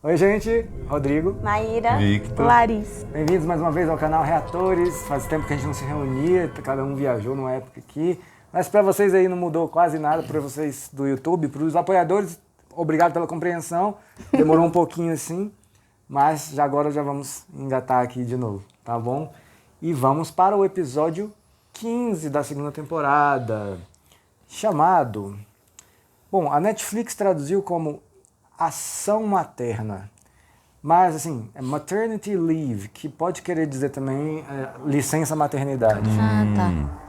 Oi, gente. Rodrigo. Maíra. Victor. Larissa. Bem-vindos mais uma vez ao canal Reatores. Faz tempo que a gente não se reunia, cada um viajou numa época aqui. Mas para vocês aí não mudou quase nada, para vocês do YouTube, para os apoiadores, obrigado pela compreensão. Demorou um pouquinho assim, mas já agora já vamos engatar aqui de novo, tá bom? E vamos para o episódio 15 da segunda temporada, chamado... Bom, a Netflix traduziu como ação materna, mas assim, é maternity leave, que pode querer dizer também licença maternidade. Ah, tá.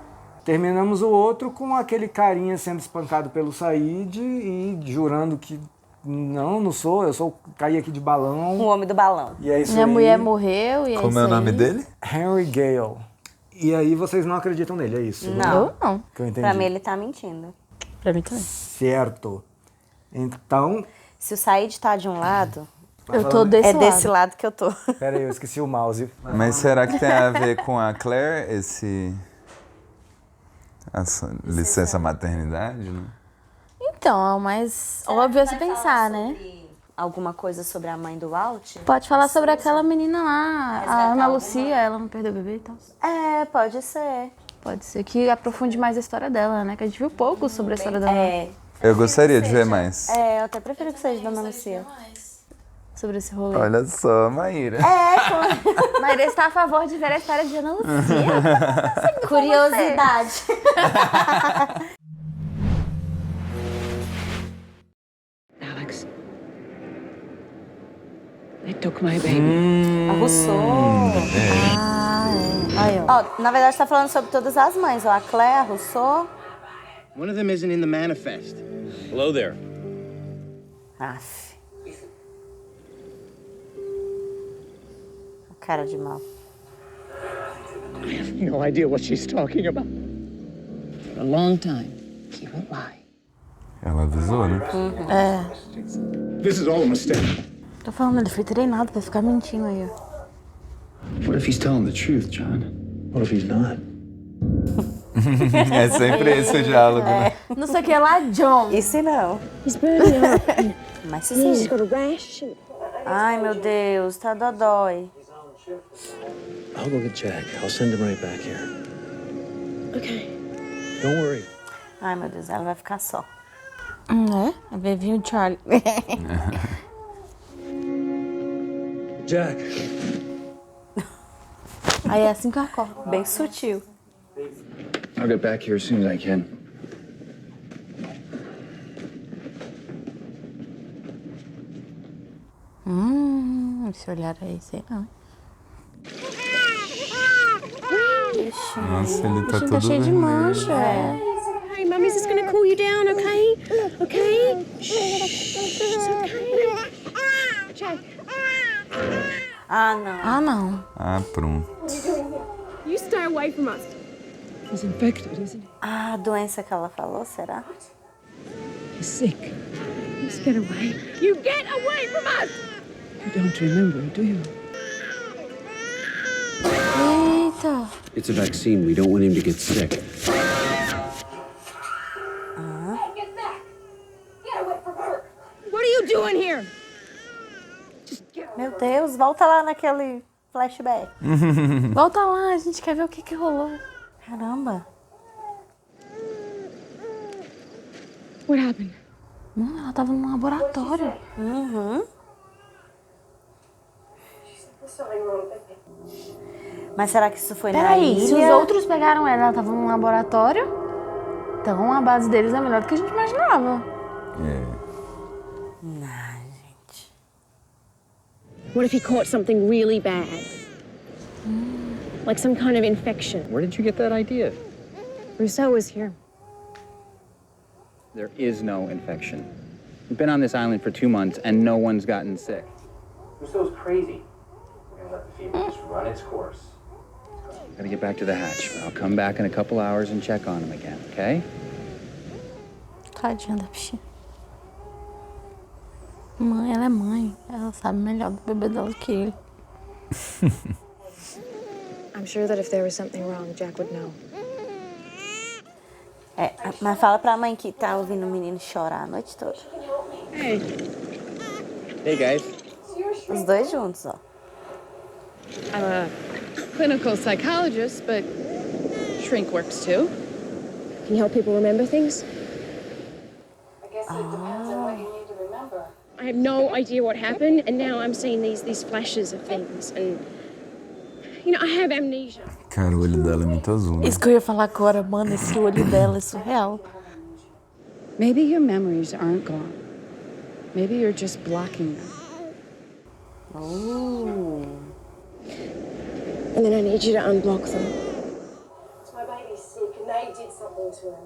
Terminamos o outro com aquele carinha sendo espancado pelo Said e jurando que não sou, caí aqui de balão. O homem do balão. E é isso Minha aí. mulher morreu e é Como isso é o aí. nome dele? Henry Gale. E aí vocês não acreditam nele, é isso? Não. né? Não. Que eu entendi. Pra mim ele tá mentindo. Pra mim também. Certo. Então, Se o Said tá de um lado, Eu tô desse é lado. desse lado que eu tô. pera aí, eu esqueci o mouse. Mas será que tem a ver com a Claire, essa licença maternidade, né? Então, é o mais óbvio a se pensar, né? Alguma coisa sobre a mãe do Walt? Pode falar sobre aquela menina lá, a Ana Lucia, ela não perdeu o bebê e tal. É, pode ser. Pode ser que aprofunde mais a história dela, né? Que a gente viu pouco sobre a história dela. Eu gostaria de ver mais. Eu até prefiro que seja da Ana Lucia. Sobre esse rolê. Olha só, Maíra. Mas ele está a favor de ver a história de Ana Lucia. Curiosidade. Alex. They took my baby. A Rousseau. Aí, ó. Ó, na verdade tá falando sobre todas as mães. Ó, a Claire, a Rousseau. One of them isn't in the manifest. Hello there. Aff. Cara de mal. I have no idea what she's talking about. For a long time, he won't lie. Ela avisou, né? This is all a mistake. Tô falando, ele foi treinado pra ficar mentindo aí, ó. What if he's telling the truth, John? What if he's not? É sempre esse o diálogo, né? Não sei o que lá, John. Isso não. He's burning up. Mas He's sim. got a rash. Ai, meu Deus, tá dodói. I'll go get Jack. I'll send him right back here. Okay. Don't worry. Ai, meu Deus, ela vai ficar só. É? Vai vir o Charlie. Jack. Aí é assim que eu acordo. Bem sutil. I'll get back here as soon as I can. Esse olhar aí, sei não. Nossa, ele tá Tá todo cheio de vermelho. mancha. Hey, Mummy's just gonna cool you down, okay? Okay? Shh. It's okay. Jack, Ah, não. Ah, não. Ah, pronto. you stay away from us. He's infected, isn't he? Ah, a doença que ela falou, será? He's sick. Just get away. You get away from us! You don't remember, do you? Eita. It's a vaccine. We don't want him to get sick. What are you doing here? Meu Deus, volta lá naquele flashback. Volta lá, a gente quer ver o que rolou. Caramba. What happened? Mano, ela tava num laboratório. Uhum. Mas será que isso foi na Peraí, se os ilha? outros pegaram ela tava num laboratório, então a base deles é melhor do que a gente imaginava. Ah, gente. What if he caught something really bad? Like some kind of infection. Where did you get that idea? Rousseau was here. There is no infection. We've been on this island for 2 months and no one's gotten sick. Rousseau's crazy. We're gonna let the fever just run its course. Gotta get back to the hatch. I'll come back in a couple hours and check on him again, okay? Tadinha da bichinha. Mãe, ela é mãe. Ela sabe melhor do bebê dela que ele. I'm sure that if there was something wrong, Jack would know. Mas fala pra mãe que tá ouvindo o menino chorar a noite toda. Hey. Hey, guys. Os dois juntos, ó. I'm a clinical psychologist, but shrink works too. Can you help people remember things? I guess it depends on what you need to remember. I have no idea what happened, and now I'm seeing these flashes of things, and I have amnesia. Cara, o olho dela é muito azul, né? Isso que eu ia falar agora, mano, esse olho dela é surreal. Maybe your memories aren't gone. Maybe you're just blocking them. Oh. And then I need you to unblock them. My baby's sick and they did something to him.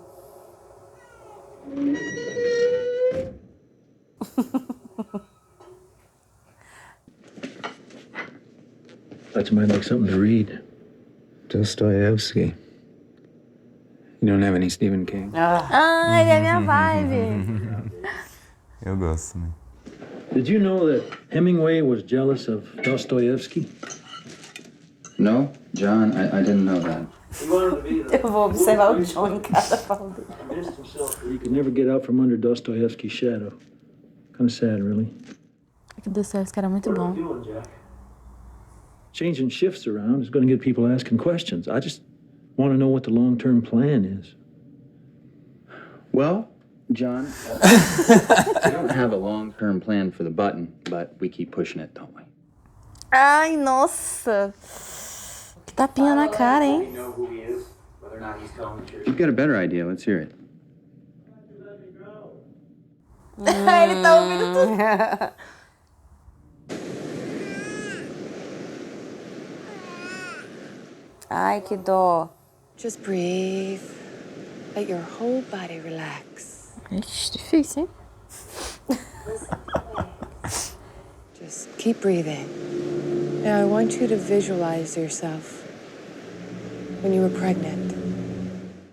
Thought you might like something to read. Dostoevsky. You don't have any Stephen King? Ai, é minha vibe. Eu gosto também. Did you know that Hemingway was jealous of Dostoevsky? No, John, I didn't know that. Eu vou observar o John em cada fala dele. He could never get out from under Dostoevsky's shadow. Kind of sad, really. Que Dostoevsky era muito bom. Changing shifts around is going to get people asking questions. I just want to know what the long-term plan is. Well, John, we don't have a long-term plan for the button, but we keep pushing it, don't we? Ai, nossa. Que tapinha na cara, We hein? know who he is, whether or not he's telling the truth. You've got a better idea. Let's hear it. Ele tá ouvindo tudo. Ai, que dó. Just breathe. Let your whole body relax. Ixi, difícil, hein? Just keep breathing. Now I want you to visualize yourself when you were pregnant.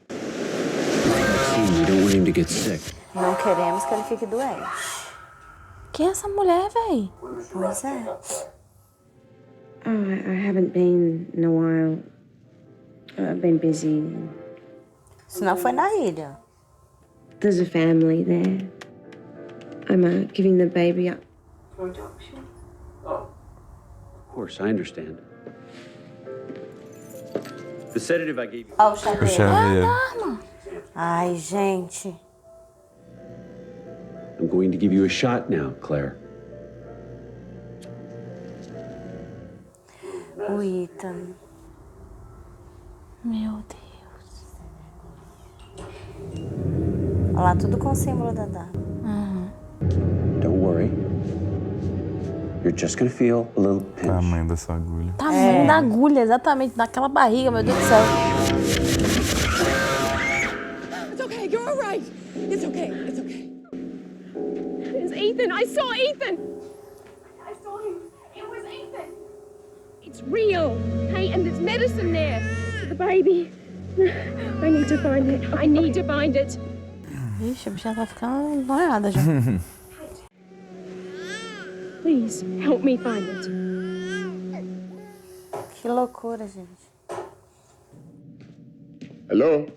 You don't want him to get sick. Não queremos que ele fique doente. Quem é essa mulher, véi? Pois é. Oh, I haven't been in a while. I've been busy. Senão foi na ilha. There's a family there. I'm giving the baby up. For adoption? Oh. Of course, I understand. The sedative I gave you. Ó, o O Xavier. Xavier. Ai, gente. I'm going to give you a shot now, Claire. O Ethan. Meu Deus. Olha lá, tudo com o símbolo da data. Don't worry. You're just going to feel a little pinch. Tamanho dessa agulha. Tamanho da agulha, exatamente, naquela barriga, meu Deus do céu. It's okay, you're all right. It's okay, it's okay. It's Ethan, I saw Ethan. I saw him. It was Ethan. It's real, hey, and there's medicine there for the baby. I need to find it. I need to find it. Ixi, a bichinha tá ficando noiada já. Please, help me find it. Que loucura, gente. Hello?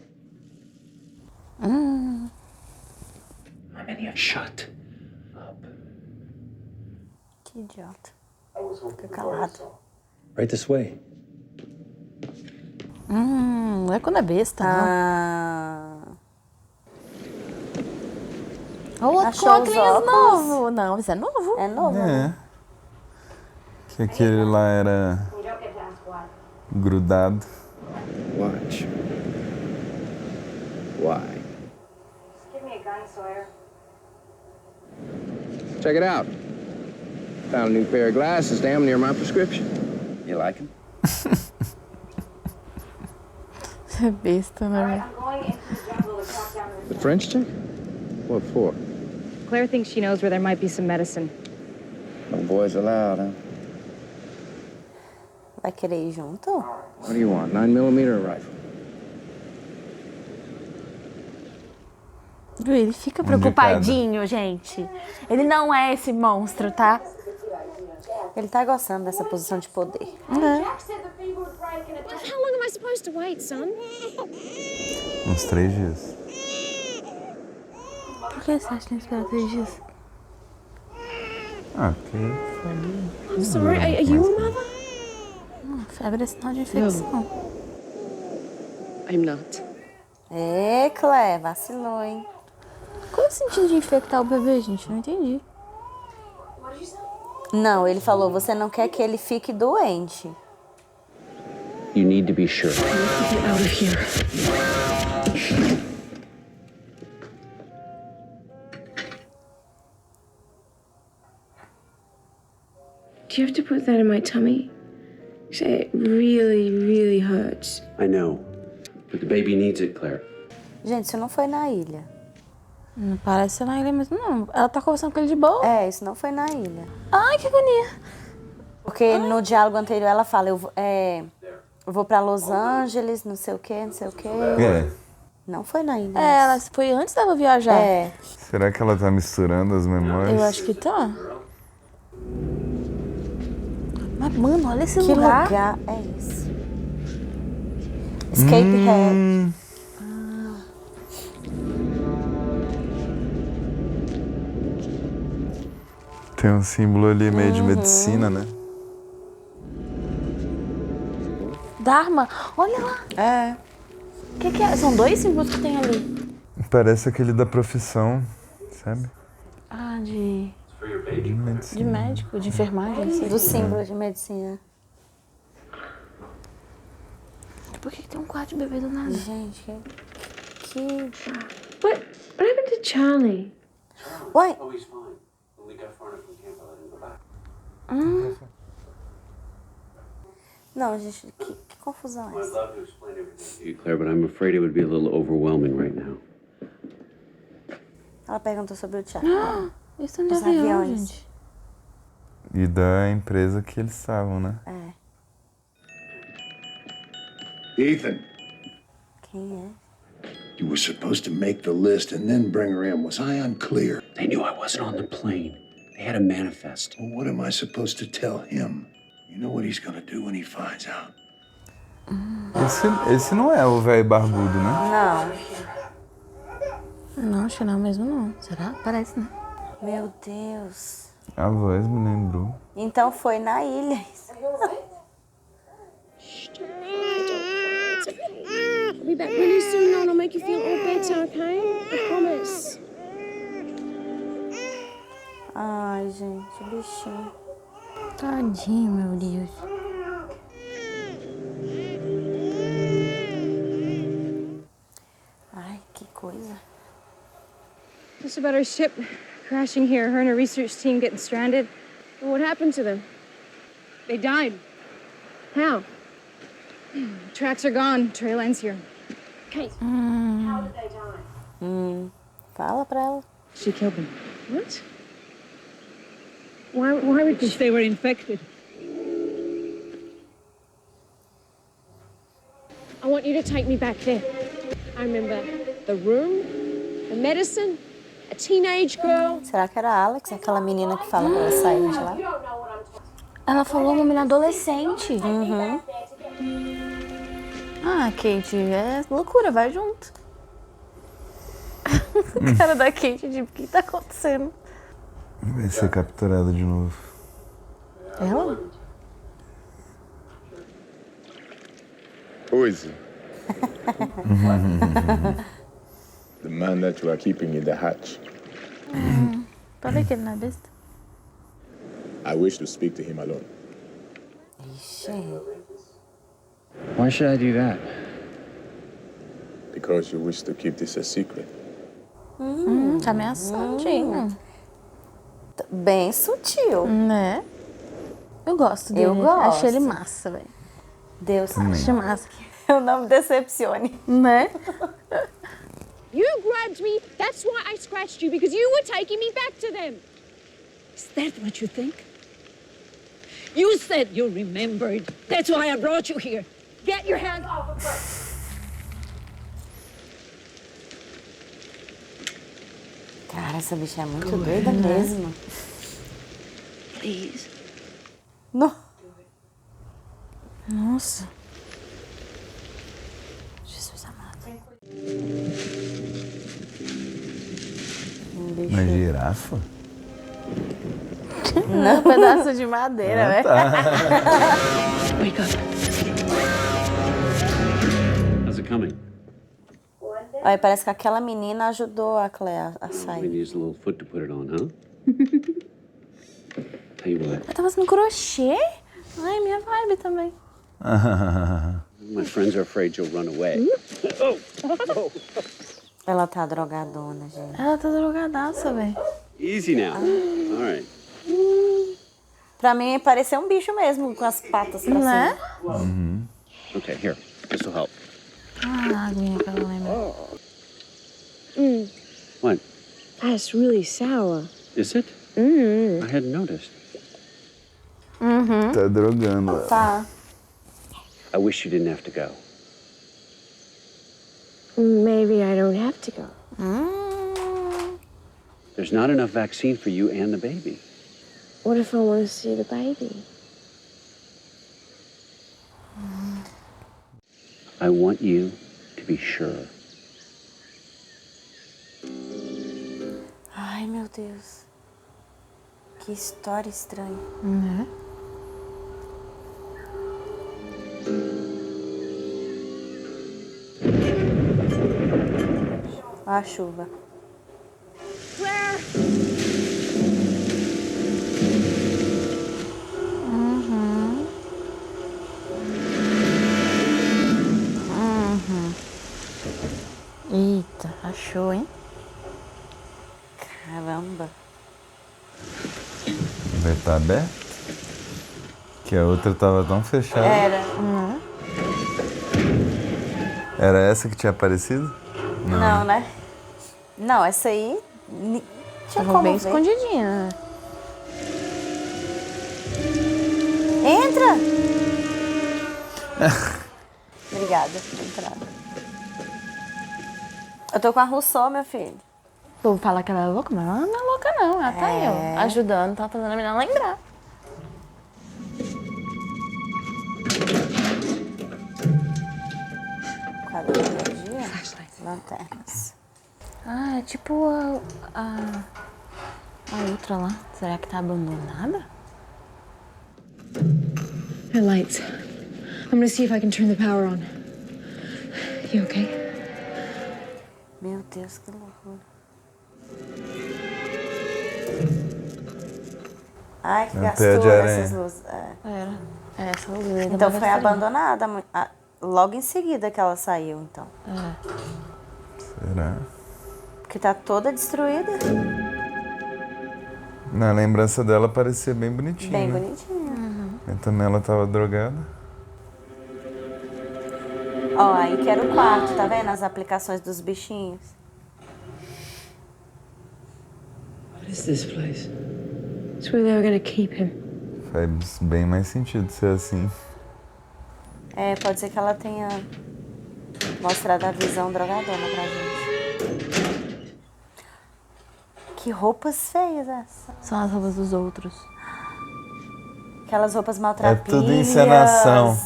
Hum. Shut up. Que idiota. Fica calado. Right this way. Não é quando é besta, não. Ah. O outro Achou com os óculos óculos? novo. Não, isso é novo. É novo, É. né? Que aquele lá era You don't get to ask why. grudado. Watch. Why? Just give me a gun, Sawyer. Check it out. Found a new pair of glasses damn near my prescription. You like them? É besta, né? I'm going into the jungle to track down The French chick? What for? Claire thinks she knows where there might be some medicine. No boys allowed, huh? Vai querer ir junto? What do you want, 9mm or a rifle? Ele fica preocupadinho, gente. Ele não é esse monstro, tá? Ele tá gostando dessa posição de poder. Jack said the fever was breaking at How long am I supposed to wait, son? Uns 3 dias. Por que você acha que tem que esperar 3 dias? Ah, porque... I'm sorry, are you a mother? Febre é sinal de infecção. I'm not. Clé, vacilou, hein? Qual é o sentido de infectar o bebê, gente? Não entendi. Não, ele falou, você não quer que ele fique doente. You need to be sure. Get out of here. Do you have to put that in my tummy? It really, really hurts. I know. But the baby needs it, Claire. Gente, isso não foi na ilha. Não parece ser na ilha mesmo, não. Ela tá conversando com ele de boa. Isso não foi na ilha. Ai, que agonia. Porque no diálogo anterior ela fala, eu vou pra Los Angeles, não sei o quê, não sei o quê. É. Não foi na ilha. Ela foi antes dela viajar. Será que ela tá misturando as memórias? Eu acho que tá. Mas, mano, olha esse Que lugar é esse? Escape Head. Tem um símbolo ali meio de medicina, né? Dharma, olha lá. O que é? São 2 símbolos que tem ali. Parece aquele da profissão, sabe? Ah, de medicina. De médico, de enfermagem. Assim. Do símbolo de medicina. Por que tem um quarto de bebê do nada? Gente, que... What happened to Charlie? Ué? Oh, he's fine. When we got far enough from camp, I let him go back. Não, gente, que confusão é I'd essa? love to explain everything to you, Claire, but I'm afraid it would be a little overwhelming right now. Ela perguntou sobre o Thiago. Isso não é Os avião, aviões. gente. E da empresa que eles estavam, né? Ethan, Quem é? you were supposed to make the list and then bring her in. Was I unclear? They knew I wasn't on the plane. They had a manifest. Well, what am I supposed to tell him? You know what he's gonna do when he finds out. Esse não é o velho barbudo, né? Não. Não, acho que não mesmo, não. Será? Parece, né? Meu Deus. A voz me lembrou. Então foi na ilha. I'll be back really soon, and I'll make you feel all better, okay? I promise. Ai, gente, bichinho. Tadinho, meu Deus. Ai, que coisa. Just about our ship crashing here, her and her research team getting stranded. And what happened to them? They died. How? Tracks are gone. Trail ends here. Kate, how did they die? Fala pra ela. She killed them. What? Why would Because they were infected. I want you to take me back there. I remember the room, the medicine, a teenage girl. Será que era a Alex, aquela menina que fala pra ela sair de lá? Ela falou uma menina adolescente. Ah, Kate, é loucura, vai junto. O cara da Kate, tipo, o que tá acontecendo? Vai ser capturada de novo. Ela? Who is he? The man that you are keeping in the hatch. Pra ver que ele não é besta. I wish to speak to him alone. Ixi. Why should I do that? Because you wish to keep this a secret. Tá ameaçadinho. Bem sutil. Né? Eu gosto dele. Eu gosto. Achei ele massa, velho. Deus. Achei massa. Eu não me decepcione. Né? You grabbed me. That's why I scratched you, because you were taking me back to them. Is that what you think? You said you remembered. That's why I brought you here. Get your hands off of her. Cara, essa bicha é muito doida mesmo. Please. No. Nossa. Jesus amado. Uma girafa? Não, pedaço de madeira, velho. Wake up. How's it coming? Olha, parece que aquela menina ajudou a Clea a I'm sair. gonna use a little foot to put it on, huh? Tell you what, Eu tava fazendo crochê? Ai, minha vibe também. my friends are afraid you'll run away. Ela tá drogadona, gente. Ela tá drogadaça, velho. Easy now. All right. Pra mim, pareceu um bicho mesmo, com as patas pra Né? cima. Okay, here. This will help. Ah, aguinha que ela lembra. What? That's really sour. Is it? I hadn't noticed. Tá drogando ela. Tá. I wish you didn't have to go. Maybe I don't have to go. There's not enough vaccine for you and the baby. What if I want to see the baby? I want you to be sure. Ai, meu Deus. Que história estranha. Né? Olha a chuva. Eita, achou, hein? Caramba. Vai estar aberto? Que a outra tava tão fechada. Era. Era essa que tinha aparecido? Não, né? Não, essa aí... Tinha Tava como bem ver. escondidinha, né? Entra! Obrigada por entrada. Eu tô com a Rousseau, meu filho. Vou falar que ela é louca, mas ela não é louca, não. Ela tá aí, ó, ajudando, tá fazendo a menina lembrar. Quadro de energia. Lanternas. Ah, é tipo a outra lá. Será que tá abandonada? The lights. I'm gonna see if I can turn the power on. You okay? Meu Deus, que loucura. Ai, que É um pé de gastura aranha. essas luzes. É. Era. É, essa luz. Então foi abandonada logo em seguida que ela saiu, então. Será? Porque tá toda destruída. Na lembrança dela parecia bem bonitinha. Bem né? bonitinha. Mas também ela tava drogada. Ó, aí que era o quarto, tá vendo? As aplicações dos bichinhos. What is this place? It's where they were gonna keep him. Faz bem mais sentido ser assim. É, pode ser que ela tenha mostrado a visão drogadona pra gente. Que roupas feias essas. São as roupas dos outros. Aquelas roupas maltrapilhas. É tudo encenação.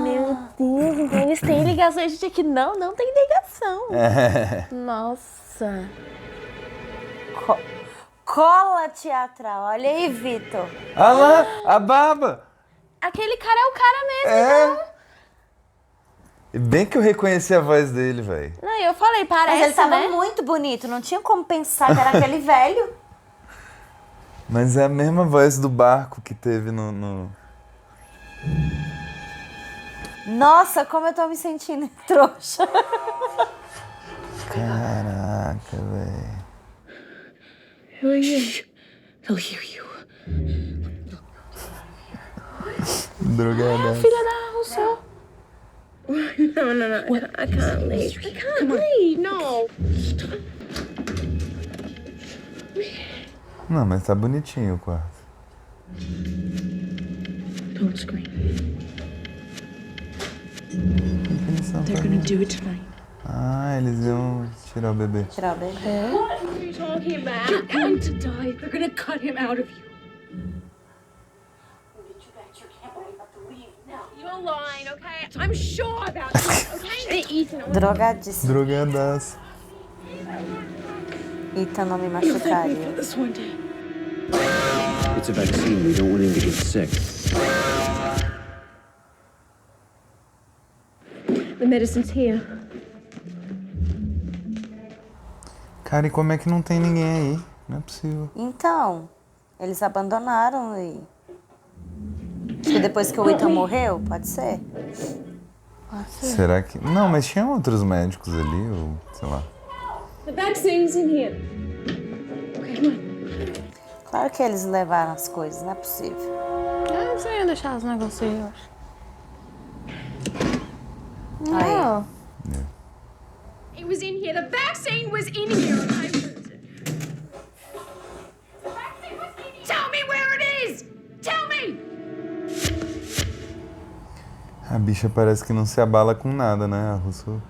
Meu Deus, então eles têm ligação. A gente aqui não tem ligação. É. Nossa. Cola teatral. Olha aí, Vitor. Olha lá, a baba! Aquele cara é o cara mesmo, então. E bem que eu reconheci a voz dele, velho. Não, eu falei, parece, Mas ele tava né? muito bonito. Não tinha como pensar que era aquele velho. Mas é a mesma voz do barco que teve no... Nossa, como eu tô me sentindo trouxa. Caraca, velho. Who are you? They'll hear you. Drogada. Filha da Rousseau. No. I can't leave. I can't leave. No. Não, mas tá bonitinho o quarto. Don't scream. They're gonna do it tonight. Ah, eles iam tirar o bebê. Tirar o bebê. What are you talking about? You're going to die. They're gonna cut him out of you. You're lying, okay? I'm sure about this, okay? Ethan, Drogadíssimo. Drogadaço. Ethan não me machucaria. This one day. It's gets a vaccine, we don't want him to get sick. The medicine's here. Cara, e como é que não tem ninguém aí? Não é possível. Então, eles abandonaram e... Acho que depois que o Ethan morreu, pode ser? Será que... Não, mas tinha outros médicos ali, ou sei lá. The vaccine's in here. Okay, come on. Claro que eles levaram as coisas, não é possível. Eu sei deixar os negócios aí, eu acho. Aí. It was in here. The vaccine was in here. Tell me where it is! Tell me! A bicha parece que não se abala com nada, né, a Rousseau?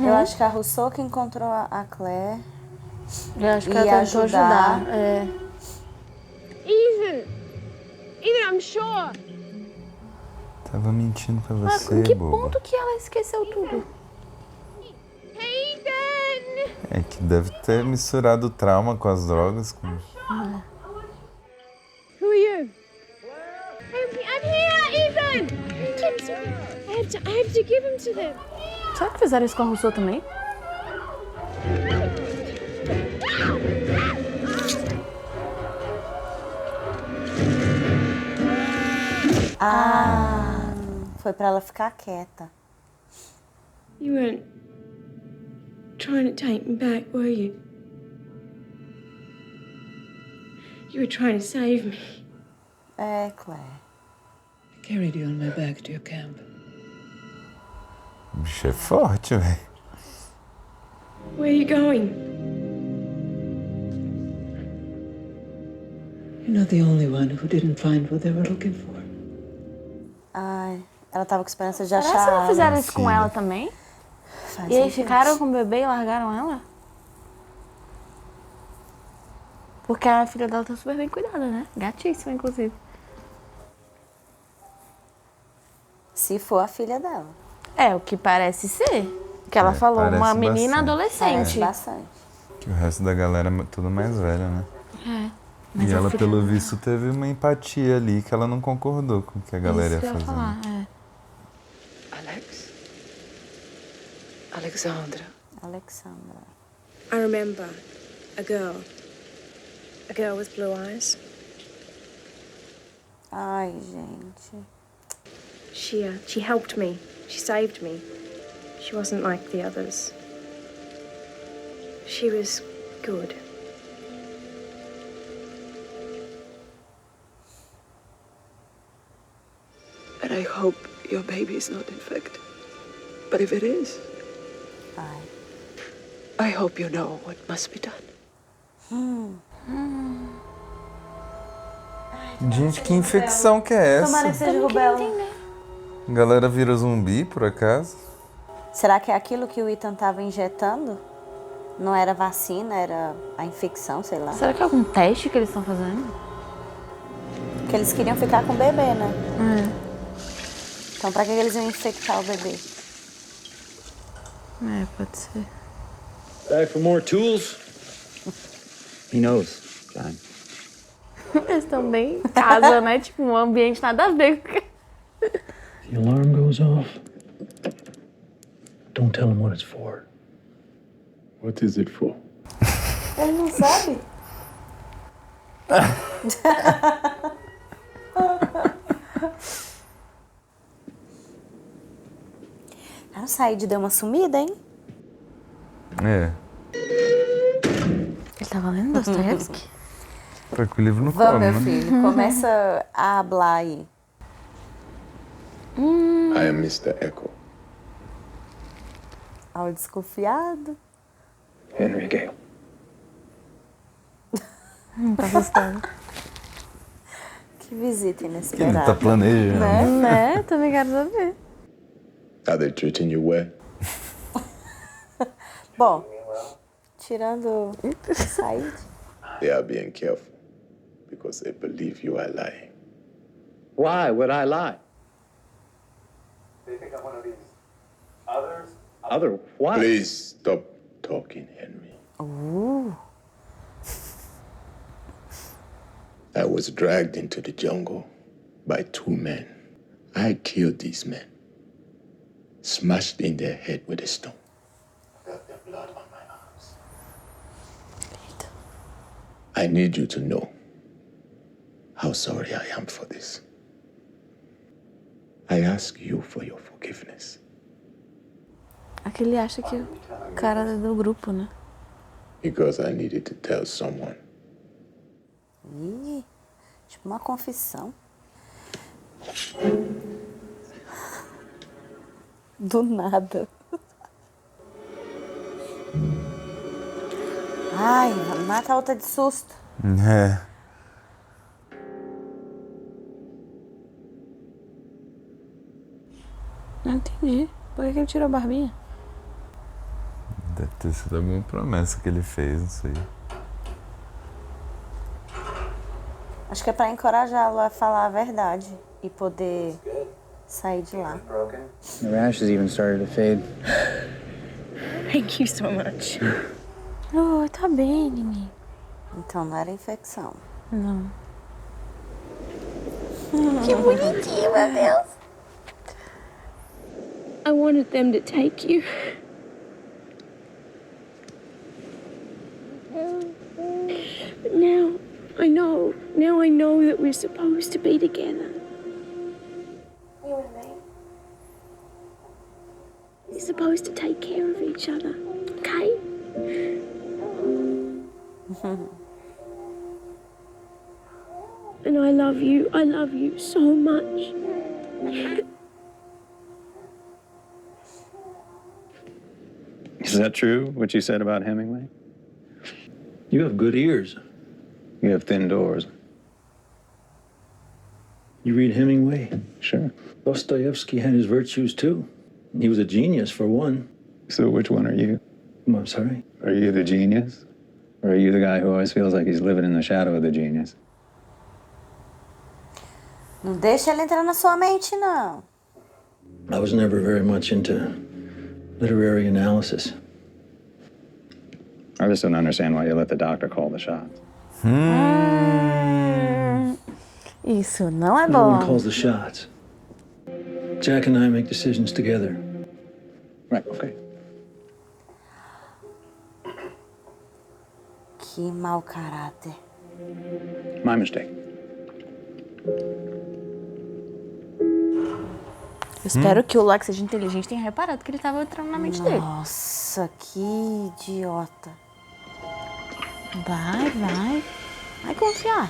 Eu acho que a Rousseau que encontrou a Claire. Eu acho que ia ela tentou ajudar. É. Ethan! Ethan, I'm sure. Tava mentindo pra Mas você, em que boba. ponto que ela esqueceu tudo? Ethan! É que deve ter misturado o trauma com as drogas. Com... Who are you? I'm here, Ethan! I have to give him to them. Será que fizeram isso com a Rousseau também? Foi pra ela ficar quieta. You weren't trying to take me back, were you? You were trying to save me. É, Claire. I carried you on my back to your camp. O bicho é forte, velho. Where are you going? You're not the only one who didn't find what they were looking for. Ai, ela tava com esperança de Será achar. que não fizeram ela. isso com ela também? Faz E aí sentido. ficaram com o bebê e largaram ela? Porque a filha dela tá super bem cuidada, né? Gatíssima, inclusive. Se for a filha dela. É, o que parece ser. Que ela falou, parece uma menina bastante. adolescente. Bastante. Que o resto da galera é tudo mais velha, né? É. Mas E a ela, filha pelo dela- visto, teve uma empatia ali que ela não concordou com o que a galera Isso que ia eu ia fazer. falar, é. Alex. Alexandra. Alexandra. I remember a girl. A girl with blue eyes. Ai, gente. She helped me. She saved me. She wasn't like the others. She was good. And I hope your baby is not infected. But if it is, Ai. I hope you know what must be done. Gente, que infecção que é essa? Tomara que seja rubéola. A galera vira zumbi, por acaso? Será que é aquilo que o Ethan tava injetando? Não era vacina, era a infecção, sei lá. Será que é algum teste que eles estão fazendo? Porque eles queriam ficar com o bebê, né? Então pra que eles iam infectar o bebê? É, pode ser. Back for more tools? He knows, John. Eles estão bem em casa, né? Tipo, um ambiente nada a ver com... The alarm goes off. Don't tell him what it's for. What is it for? Ele não sabe? O Said deu uma sumida, hein? É. Ele tava lendo Dostoiévski? Foi que o livro não Vamos, come, meu né? filho. Começa a hablar aí. I am Mr. Echo. Ao desconfiado. Henry Gale. Tá gostando. Que visita Que ele inesperada. tá planejando. Né? Também quero saber. Are they treating you well? Bom, tirando o Said. They are being careful because they believe you are lying. Why would I lie? They think I'm one of these others. Other what? Please stop talking, Henry. I was dragged into the jungle by 2 men. I killed these men, smashed in their head with a stone. Got their blood on my arms. I need you to know how sorry I am for this. I ask you for your forgiveness. Aqui ele acha que o cara é do grupo, né? Because I needed to tell someone. Ih, tipo uma confissão. Do nada. Ai, mata a outra de susto. É. Não entendi. Por que ele tirou a barbinha? Deve ter sido alguma promessa que ele fez, não sei. Acho que é pra encorajá-lo a falar a verdade e poder sair de lá. The rash has even started to fade. Thank you so much. Oh, tá bem, Nini. Então não era infecção. Não. Que bonitinho, meu Deus. I wanted them to take you. But now I know that we're supposed to be together. You and me. We're supposed to take care of each other, okay? And I love you so much. Is that true, what you said about Hemingway? You have good ears. You have thin doors. You read Hemingway? Sure. Dostoevsky had his virtues too. He was a genius, for one. So which one are you? I'm sorry? Are you the genius? Or are you the guy who always feels like he's living in the shadow of the genius? Não deixa ele entrar na sua mente, não. I was never very much into literary analysis. I just don't understand why you let the doctor call the shots. Isso não é No one bom. calls the shots. Jack and I make decisions together. Right, okay. Que mau caráter. My mistake. Eu espero que o Locke seja inteligente e tenha reparado que ele tava entrando na mente dele. Nossa, que idiota. Vai, vai. Vai confiar.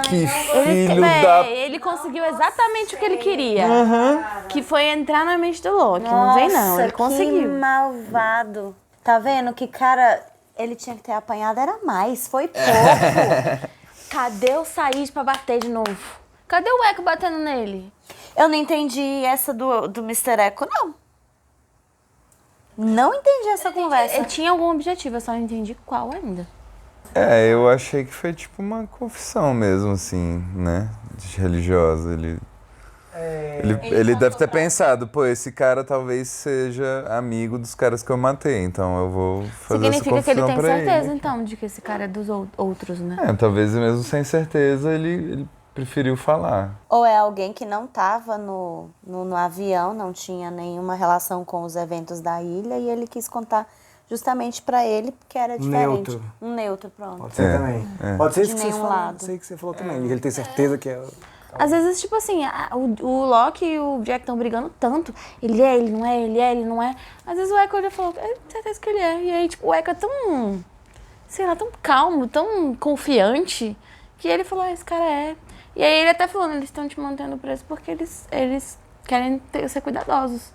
Que filho da... Ele conseguiu exatamente o que ele queria. Que foi entrar na mente do Loki. Não vem não, ele conseguiu. Que malvado. Tá vendo que cara, ele tinha que ter apanhado era mais, foi pouco. Cadê o Said pra bater de novo? Cadê o Echo batendo nele? Eu não entendi essa do Mr. Echo, não. Não entendi essa conversa. Ele tinha algum objetivo, eu só não entendi qual ainda. É, eu achei que foi tipo uma confissão mesmo, assim, né? Religiosa. Ele deve ter pensado, pô, esse cara talvez seja amigo dos caras que eu matei, então eu vou fazer essa confissão pra ele. Significa que ele tem certeza, então, de que esse cara é dos outros, né? É, talvez mesmo sem certeza ele preferiu falar. Ou é alguém que não tava no avião, não tinha nenhuma relação com os eventos da ilha e ele quis contar justamente pra ele, porque era diferente. Neutro. Um neutro, pronto. Pode ser também. Pode ser De isso que nenhum lado. sei que você falou também. Ele tem certeza que é... Às vezes, tipo assim, o Loki e o Jack estão brigando tanto. Ele é, ele não é, ele é, ele não é. Às vezes o Echo já falou, é certeza que ele é. E aí, tipo, o Echo é tão, sei lá, tão calmo, tão confiante, que ele falou, esse cara é. E aí ele até falou, eles estão te mantendo preso porque eles querem ser cuidadosos.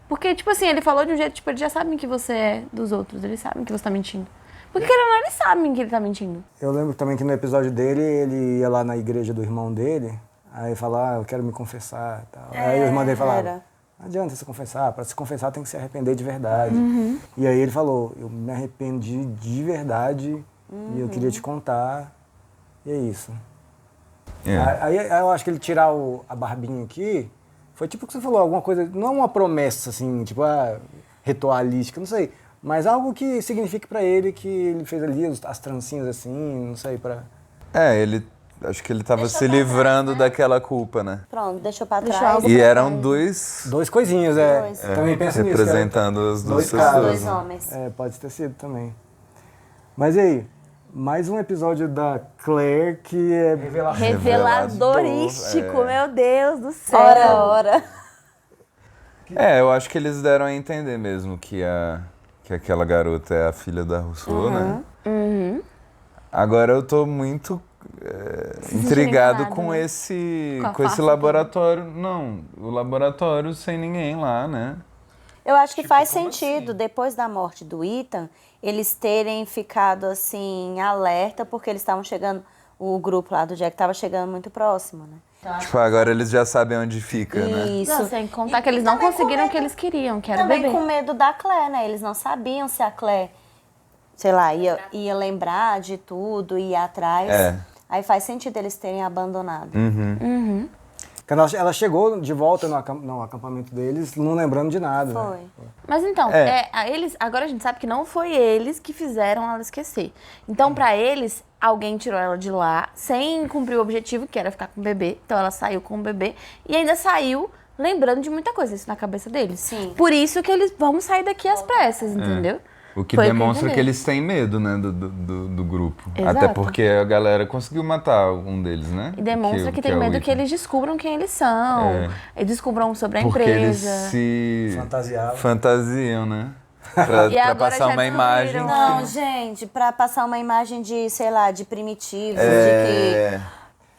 Porque, tipo assim, ele falou de um jeito, tipo, eles já sabem que você é dos outros, eles sabem que você tá mentindo. Porque, querendo ou não, eles sabem que ele tá mentindo. Eu lembro também que no episódio dele, ele ia lá na igreja do irmão dele, aí falava, eu quero me confessar e tal. Aí o irmão dele falava, não adianta se confessar, para se confessar tem que se arrepender de verdade. E aí ele falou, eu me arrependi de verdade e eu queria te contar, e é isso. Aí eu acho que ele tirar a barbinha aqui foi tipo o que você falou, alguma coisa, não uma promessa assim, tipo ritualística, não sei, mas algo que signifique pra ele que ele fez ali as trancinhas assim, não sei, pra... Acho que ele tava se livrando daquela culpa, né? Pronto, deixou pra trás. E eram dois coisinhos, também penso nisso. Representando as duas pessoas. Dois homens. Pode ter sido também. Mas e aí, mais um episódio da Claire que é reveladorístico, meu Deus do céu. Ora. Eu acho que eles deram a entender mesmo que aquela garota é a filha da Rousseau, né? Agora eu tô muito intrigado com esse laboratório. Não, o laboratório sem ninguém lá, né? Eu acho que faz sentido, depois da morte do Ethan, eles terem ficado assim, alerta, porque eles estavam chegando, o grupo lá do Jack estava chegando muito próximo, né? Tipo, agora eles já sabem onde fica, né? Isso. Não, sem contar que eles não conseguiram o que eles queriam, que era o também bebê. com medo da Claire, né? Eles não sabiam se a Claire, sei lá, ia lembrar de tudo, ia atrás. Aí faz sentido eles terem abandonado. Ela chegou de volta no acampamento deles, não lembrando de nada. Foi. Né? Mas então, agora a gente sabe que não foi eles que fizeram ela esquecer. Então, pra eles, alguém tirou ela de lá, sem cumprir o objetivo, que era ficar com o bebê. Então, ela saiu com o bebê e ainda saiu lembrando de muita coisa, isso na cabeça deles. Sim. Por isso que eles vão sair daqui às pressas, entendeu? O que demonstra que eles têm medo, né, do grupo. Exato. Até porque a galera conseguiu matar um deles, né? E demonstra que tem medo que eles descubram quem eles são. E descubram sobre a porque empresa. Eles se fantasiam, né? Pra passar uma imagem. Não, gente, pra passar uma imagem de, sei lá, de primitivos, de que...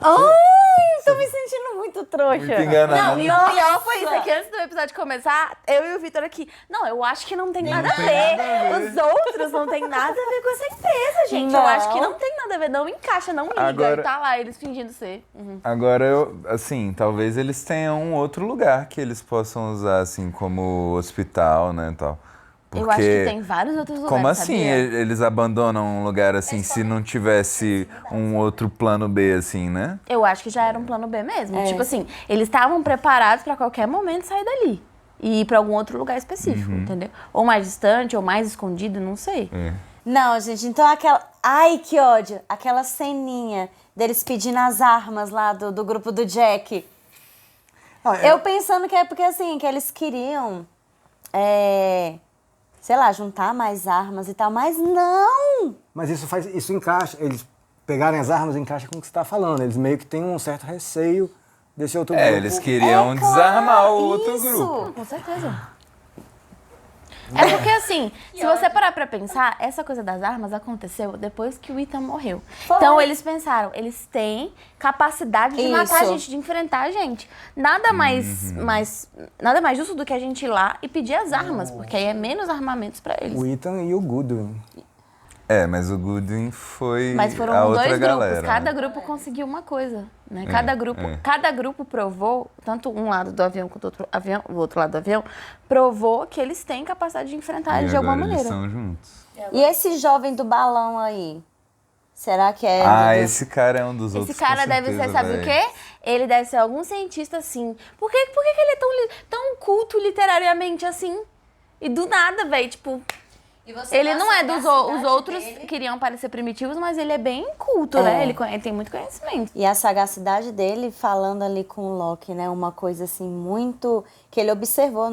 Ai, tô me sentindo muito trouxa. Muito enganada. Não, e o pior foi isso aqui, antes do episódio começar, eu e o Vitor aqui. Não, eu acho que não tem nada a ver. Os outros não tem nada a ver com essa empresa, gente. Não. Eu acho que não tem nada a ver, não encaixa, não liga. Agora- E tá lá, eles fingindo ser. Agora, talvez eles tenham um outro lugar que eles possam usar, assim, como hospital, né, e tal. Eu acho que tem vários outros lugares, Como assim sabia? eles abandonam um lugar assim, se não tivesse um outro plano B, assim, né? Eu acho que já era um plano B mesmo. Tipo assim, eles estavam preparados pra qualquer momento sair dali. E ir pra algum outro lugar específico, entendeu? Ou mais distante, ou mais escondido, não sei. Não, gente, então aquela... Ai, que ódio! Aquela ceninha deles pedindo as armas lá do grupo do Jack. Eu pensando que é porque, assim, que eles queriam... sei lá, juntar mais armas e tal, mas não! Mas isso encaixa, eles pegarem as armas encaixa com o que você está falando, eles meio que têm um certo receio desse outro grupo. Eles queriam desarmar o outro grupo. Com certeza. É porque assim, se você parar pra pensar, essa coisa das armas aconteceu depois que o Ethan morreu. Então eles pensaram, eles têm capacidade de matar a gente, de enfrentar a gente. Nada mais justo do que a gente ir lá e pedir as armas, porque aí é menos armamentos pra eles. O Ethan e o Goodwin. Mas o Goodwin foi Mas foram a outra dois galera. grupos, cada grupo conseguiu uma coisa, né? Cada grupo provou, tanto um lado do avião quanto o outro lado do avião, provou que eles têm capacidade de enfrentar eles de alguma maneira. Eles são juntos. E esse jovem do balão aí? Será que é... Esse cara é um dos outros. Esse cara deve ser, sabe o quê? Ele deve ser algum cientista assim. Por que ele é tão culto literariamente assim? E do nada, velho, tipo... Ele não é dos os outros que queriam parecer primitivos, mas ele é bem culto, né? Ele tem muito conhecimento. E a sagacidade dele falando ali com o Loki, né? Uma coisa assim muito... Que ele observou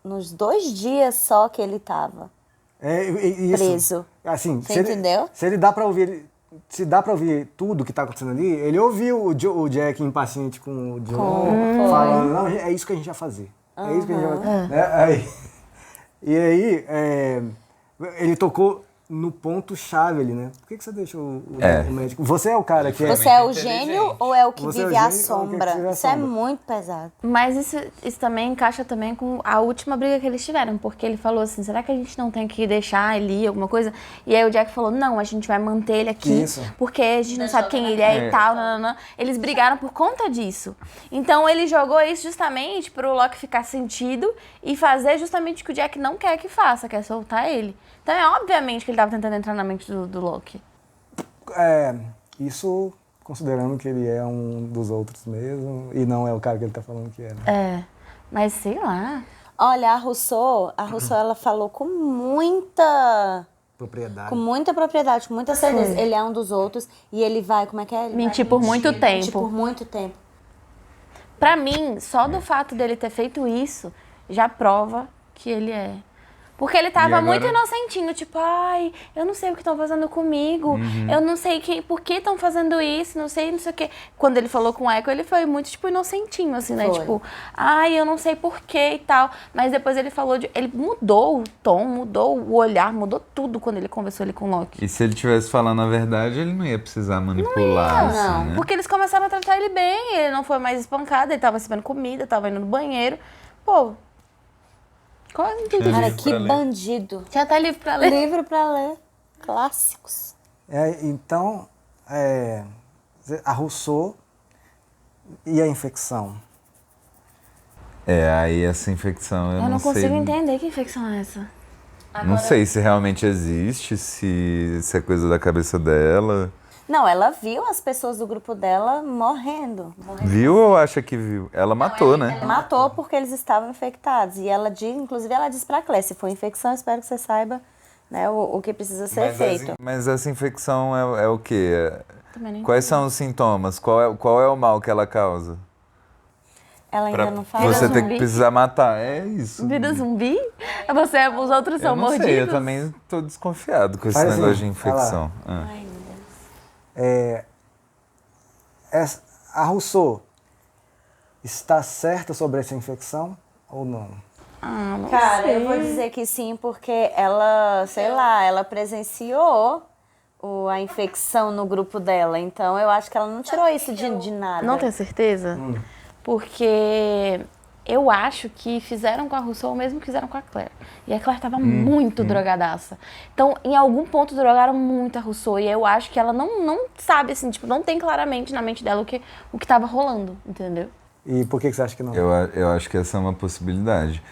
nos 2 dias só que ele tava preso. Assim, você entendeu? Se dá pra ouvir tudo que tá acontecendo ali, ele ouviu o Jack impaciente com o John, falando, não, é isso que a gente vai fazer. É isso que a gente vai fazer. E aí, ele tocou no ponto-chave ali, né? Por que você deixou o médico? Você é o cara que Você é o gênio ou é o que Você é o vive à gênio ou sombra? é o que vive à Isso é sombra? muito pesado. Mas isso também encaixa também com a última briga que eles tiveram, porque ele falou assim, será que a gente não tem que deixar ele ir, alguma coisa? E aí o Jack falou, não, a gente vai manter ele aqui, porque a gente não sabe quem ele é e tal, não. Eles brigaram por conta disso. Então ele jogou isso justamente pro Loki ficar sentido e fazer justamente o que o Jack não quer que faça, que é soltar ele. Então é obviamente que ele tava tentando entrar na mente do Loki. Isso considerando que ele é um dos outros mesmo e não é o cara que ele tá falando que é, né? Mas sei lá. Olha, a Rousseau, ela falou com muita propriedade, com muita certeza. Ele é um dos outros e ele vai, como é que é? Ele mentir vai por muito tempo. Mentir por muito tempo. Pra mim, só do fato dele ter feito isso, já prova que ele é. Porque ele tava muito inocentinho, tipo, ai, eu não sei o que estão fazendo comigo, eu não sei por que estão fazendo isso, não sei o que. Quando ele falou com o Echo, ele foi muito, tipo, inocentinho, assim, né? Tipo, ai, eu não sei por que e tal. Mas depois ele falou ele mudou o tom, mudou o olhar, mudou tudo quando ele conversou ali com o Loki. E se ele estivesse falando a verdade, ele não ia precisar manipular, assim, né? Porque eles começaram a tratar ele bem, ele não foi mais espancado, ele tava recebendo comida, tava indo no banheiro. Pô, qual é o intuito? Cara, que bandido. Já tá livro pra ler. Livro pra ler. Clássicos. Então, a Rousseau e a infecção. Aí essa infecção eu não sei. Consigo entender que infecção é essa. Não sei se realmente existe, se é coisa da cabeça dela. Não, ela viu as pessoas do grupo dela morrendo. Viu ou acha que viu? Ela matou, né? Ela matou porque eles estavam infectados. E ela inclusive ela disse pra Claire, se for infecção, espero que você saiba, né, o que precisa ser feito. Mas essa infecção é o quê? Quais são os sintomas? Qual é o mal que ela causa? Ela ainda não fala. Você tem que precisar matar, é isso. Vira zumbi? Os outros são mordidos? Não sei, eu também tô desconfiado com esse negócio de infecção. Ai, meu Deus. A Rousseau está certa sobre essa infecção ou não? Não Cara, sei. eu vou dizer que sim, porque ela, sei lá, ela presenciou a infecção no grupo dela. Então eu acho que ela não tirou isso de nada. Não tenho certeza? Porque eu acho que fizeram com a Rousseau o mesmo que fizeram com a Claire. E a Claire tava muito drogadaça. Então, em algum ponto, drogaram muito a Rousseau. E eu acho que ela não sabe, assim, tipo, não tem claramente na mente dela o que tava rolando, entendeu? E por que você acha que não? Eu acho que essa é uma possibilidade.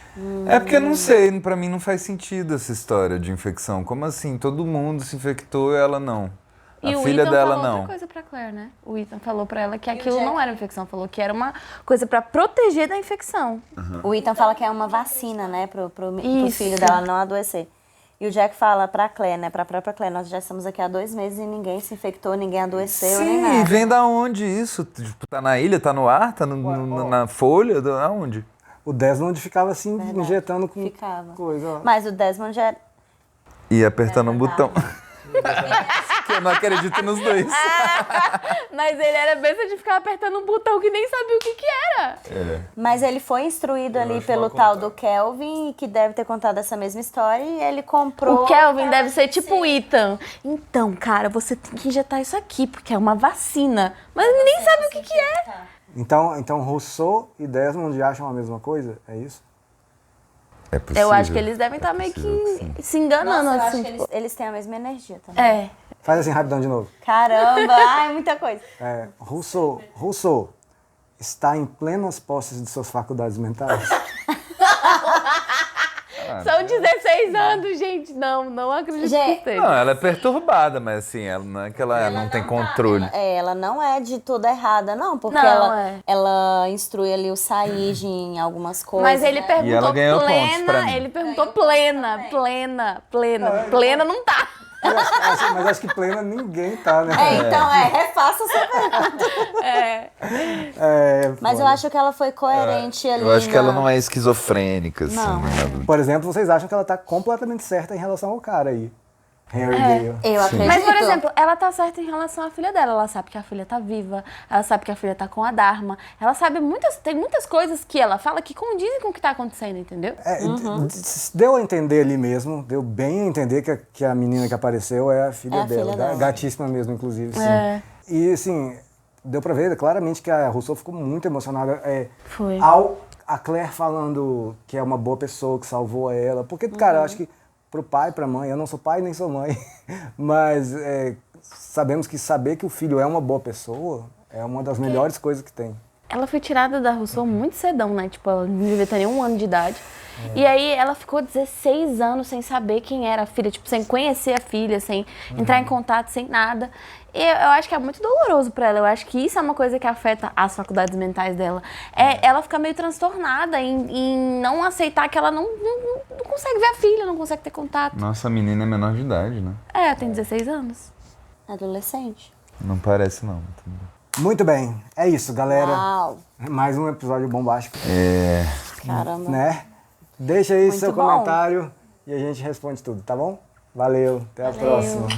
É porque eu não sei, pra mim não faz sentido essa história de infecção. Como assim? Todo mundo se infectou e ela não. E a o filha Ethan dela falou não. outra coisa pra Claire, né? O Ethan falou pra ela que aquilo não era infecção, falou que era uma coisa pra proteger da infecção. O Ethan fala que é uma vacina, né, pro Isso. filho dela não adoecer. E o Jack fala pra Claire, né, pra própria Claire, nós já estamos aqui há 2 meses e ninguém se infectou, ninguém adoeceu, nem Sim, nada. vem da onde isso? Tipo, tá na ilha, tá no ar, tá na folha, aonde? O Desmond ficava assim, injetando com coisa. Ó. Mas o Desmond já... E apertando um botão. Que eu não acredito nos dois. Mas ele era besta de ficar apertando um botão que nem sabia o que era. Mas ele foi instruído ali pelo tal do Kelvin, que deve ter contado essa mesma história, e ele comprou... O Kelvin deve ser tipo o Ethan. Então, cara, você tem que injetar isso aqui, porque é uma vacina. Mas ele nem sabe o que é. Então Rousseau e Desmond acham a mesma coisa? É isso? É possível. Eu acho que eles devem estar meio que se enganando. Nossa, eu assim, acho que eles têm a mesma energia também. Faz assim rapidão de novo. Caramba, ai, muita coisa. Rousseau está em plenas posses de suas faculdades mentais? São 16 anos, gente. Não acredito que seja. Não, ela é perturbada, mas assim, ela não é que ela não tem controle. Ela não é de tudo errada, não, porque Não, ela instrui ali o Said em algumas coisas. Mas ele E ela perguntou ganhou pontos pra plena, mim. ele perguntou plena. Plena não tá. Mas acho que plena ninguém tá, né? Então refaça essa pergunta. Mas eu acho que ela foi coerente ali. Eu acho que ela não é esquizofrênica, assim. Não. Né? Por exemplo, vocês acham que ela tá completamente certa em relação ao cara aí? Harry Gale. Eu acredito. Mas, por exemplo, ela tá certa em relação à filha dela. Ela sabe que a filha tá viva, ela sabe que a filha tá com a Dharma. Ela sabe tem muitas coisas que ela fala que condizem com o que tá acontecendo, entendeu? Deu a entender ali mesmo, deu bem a entender que a menina que apareceu é a filha dela. Gatíssima mesmo, inclusive. Sim. E assim, deu pra ver claramente que a Rousseau ficou muito emocionada. Foi. A Claire falando que é uma boa pessoa, que salvou ela. Porque, cara, eu acho que pro pai, pra mãe, eu não sou pai nem sou mãe, mas sabemos que saber que o filho é uma boa pessoa é uma das melhores coisas que tem. ela foi tirada da Rousseau muito cedão, né? Tipo, ela não devia ter nem 1 ano de idade. E aí ela ficou 16 anos sem saber quem era a filha, tipo, sem conhecer a filha, sem entrar em contato, sem nada. E eu acho que é muito doloroso pra ela. Eu acho que isso é uma coisa que afeta as faculdades mentais dela. Ela fica meio transtornada em não aceitar que ela não consegue ver a filha, não consegue ter contato. Nossa, a menina é menor de idade, né? Tem 16 anos. Adolescente. Não parece, não. Muito bem. É isso, galera. Uau. Mais um episódio bombástico. Caramba. Né? Deixa aí Muito seu bom. comentário e a gente responde tudo, tá bom? Valeu, até a próxima.